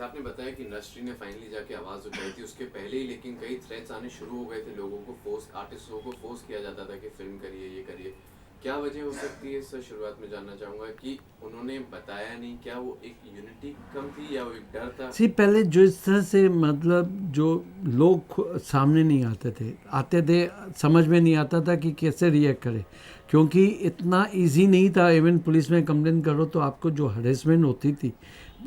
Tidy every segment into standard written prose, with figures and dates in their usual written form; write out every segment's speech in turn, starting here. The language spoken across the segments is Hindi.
तो आपने बताया कि इंडस्ट्री ने फाइनली जाके आवाज़ उठाई थी, उसके पहले ही लेकिन कई थ्रेट्स आने शुरू हो गए थे, लोगों को आर्टिस्टों को फोर्स किया जाता था कि फिल्म करिए, ये करिए। क्या वजह हो सकती है? सर शुरुआत में जानना चाहूँगा कि उन्होंने बताया नहीं, क्या वो एक यूनिटी कम थी या वो एक डर था? पहले जो इस तरह से मतलब जो लोग सामने नहीं आते थे समझ में नहीं आता था कि कैसे रिएक्ट करें, क्योंकि इतना इजी नहीं था। इवन पुलिस में कंप्लेन करो तो आपको जो हरेसमेंट होती थी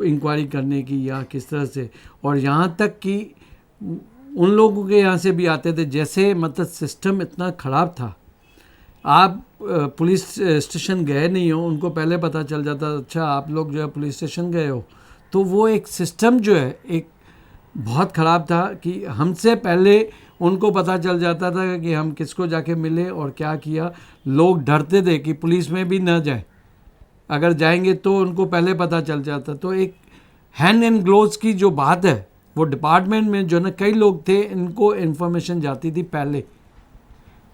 इंक्वायरी करने की या किस तरह से, और यहाँ तक कि उन लोगों के यहाँ से भी आते थे, जैसे मतलब सिस्टम इतना ख़राब था। आप पुलिस स्टेशन गए नहीं हो, उनको पहले पता चल जाता, अच्छा आप लोग जो है पुलिस स्टेशन गए हो। तो वो एक सिस्टम जो है एक बहुत ख़राब था कि हमसे पहले उनको पता चल जाता था कि हम किसको जाके मिले और क्या किया। लोग डरते थे कि पुलिस में भी ना जाए, अगर जाएंगे तो उनको पहले पता चल जाता। तो एक हैंड एंड ग्लोव्स की जो बात है, वो डिपार्टमेंट में जो ना कई लोग थे, इनको इन्फॉर्मेशन जाती थी पहले,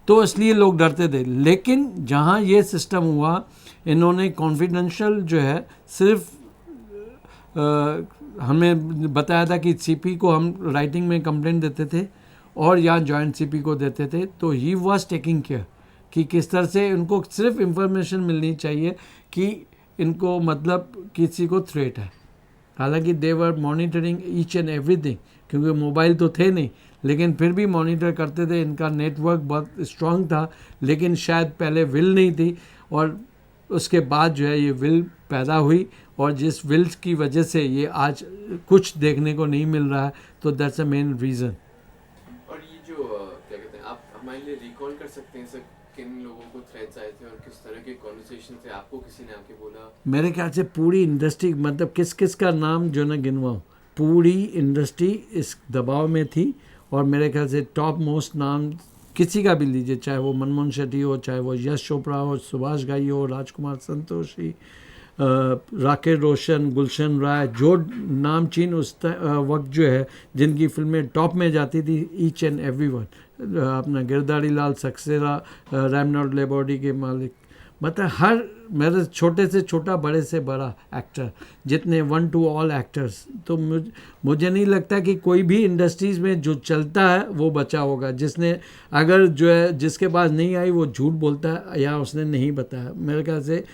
तो इसलिए लोग डरते थे। लेकिन जहाँ ये सिस्टम हुआ, इन्होंने कॉन्फिडेंशियल जो है सिर्फ हमें बताया था कि सीपी को हम राइटिंग में कंप्लेंट देते थे और या जॉइंट सीपी को देते थे, तो ही वाज टेकिंग केयर कि किस तरह से उनको सिर्फ इंफॉर्मेशन मिलनी चाहिए कि इनको मतलब किसी को थ्रेट है। हालांकि दे वर मॉनिटरिंग ईच एंड एवरीथिंग, क्योंकि मोबाइल तो थे नहीं, लेकिन फिर भी मॉनिटर करते थे। इनका नेटवर्क बहुत स्ट्रांग था, लेकिन शायद पहले विल नहीं थी, और उसके बाद जो है ये विल पैदा हुई, और जिस विल की वजह से ये आज कुछ देखने को नहीं मिल रहा है। तो दैट्स अ मेन रीज़न। और ये जो क्या कहते हैं, आप हमारे लिए रिकॉल कर सकते हैं सर, किन लोगों को थ्रेट्स आए थे और किस तरह के कॉन्वर्सेशन थे? आपको किसी ने आके बोला? मेरे ख्याल से पूरी इंडस्ट्री, मतलब किस किस का नाम जो ना गिनवाऊँ, पूरी इंडस्ट्री इस दबाव में थी। और मेरे ख्याल से टॉप मोस्ट नाम किसी का भी लीजिए, चाहे वो मनमोहन शेट्टी हो, चाहे वो यश चोपड़ा हो, सुभाष घई हो, राजकुमार संतोषी, राकेश रोशन, गुलशन राय, जो नामचीन उस वक्त जो है जिनकी फिल्में टॉप में जाती थी, ईच एंड एवरी वन, अपना गिरधारी लाल सक्सेना, रैमनॉल्ड लेबॉडी के मालिक, मतलब हर मेरे छोटे से छोटा, बड़े से बड़ा एक्टर, जितने वन टू ऑल एक्टर्स। तो मुझे नहीं लगता कि कोई भी इंडस्ट्रीज़ में जो चलता है वो बचा होगा। जिसने अगर जो है जिसके पास नहीं आई वो झूठ बोलता है या उसने नहीं बताया। मेरे ख्याल से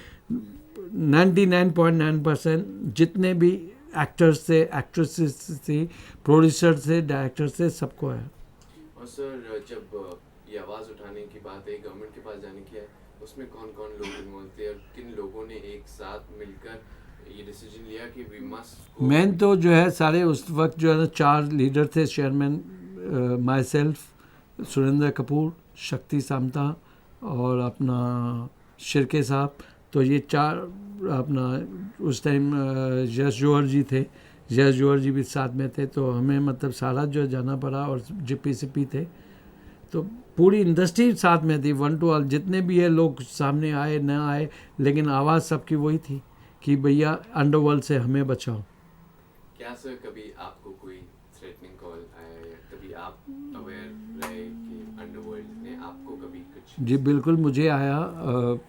99.9% जितने भी एक्टर्स थे, एक्ट्रेसेस थी, प्रोड्यूसर थे, डायरेक्टर थे, सबको है। और सर जब ये आवाज़ उठाने की बात है, गवर्नमेंट के पास जाने की है, उसमें कौन कौन लोग इन्वॉल्व थे और किन लोगों ने एक साथ मिलकर ये डिसीजन लिया कि वी मस्ट? मेन तो जो है सारे उस वक्त जो है ना 4 लीडर थे, chairman, my self, Surendra Kapoor, शक्ति सामता और अपना शिर्के साहब। तो ये 4 अपना उस टाइम यश जौहर जी थे, यश जौहर जी भी साथ में थे। तो हमें मतलब सारा जो जाना पड़ा, और जीपीसीपी थे। तो पूरी इंडस्ट्री साथ में थी, वन टू ऑल, जितने भी है लोग सामने आए ना आए, लेकिन आवाज़ सबकी वही थी कि भैया अंडरवर्ल्ड से हमें बचाओ। क्या सर कभी आपको कोई थ्रेटनिंग कॉल आया या कभी आप अवेयर रहे कि अंडरवर्ल्ड ने आपको कभी कुछ? जी बिल्कुल, मुझे आया,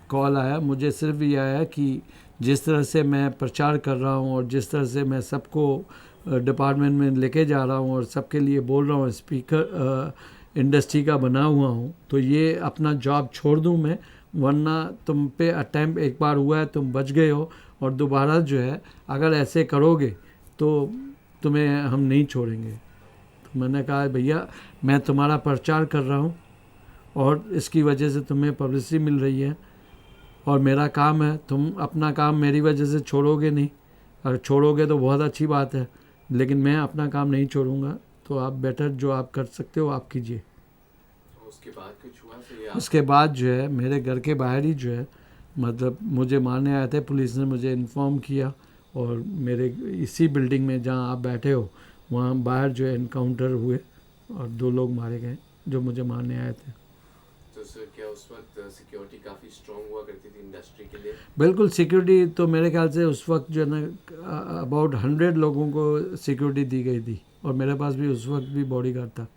कॉल आया। मुझे सिर्फ ये आया कि जिस तरह से मैं प्रचार कर रहा हूँ और जिस तरह से मैं सबको डिपार्टमेंट में लेके जा रहा हूँ और सबके लिए बोल रहा हूँ, स्पीकर इंडस्ट्री का बना हुआ हूँ, तो ये अपना जॉब छोड़ दूँ मैं, वरना तुम पे अटैम्प्ट एक बार हुआ है, तुम बच गए हो, और दोबारा जो है अगर ऐसे करोगे तो तुम्हें हम नहीं छोड़ेंगे। तो मैंने कहा भैया मैं तुम्हारा प्रचार कर रहा हूँ और इसकी वजह से तुम्हें पब्लिसिटी मिल रही है, और मेरा काम है, तुम अपना काम मेरी वजह से छोड़ोगे नहीं। अगर छोड़ोगे तो बहुत अच्छी बात है, लेकिन मैं अपना काम नहीं छोड़ूंगा। तो आप बेटर जो आप कर सकते हो आप कीजिए। उसके बाद कुछ हुआ सर या? उसके बाद जो है मेरे घर के बाहर ही जो है मतलब मुझे मारने आए थे, पुलिस ने मुझे इन्फॉर्म किया, और मेरे इसी बिल्डिंग में जहाँ आप बैठे हो वहाँ बाहर जो है इनकाउंटर हुए और 2 लोग मारे गए जो मुझे मारने आए थे। तो सर क्या उस वक्त सिक्योरिटी काफ़ी स्ट्रांग हुआ करती थी इंडस्ट्री के लिए? बिल्कुल, सिक्योरिटी तो मेरे ख्याल से उस वक्त जो है ना अबाउट 100 लोगों को सिक्योरिटी दी गई थी, और मेरे पास भी उस वक्त भी बॉडीगार्ड था।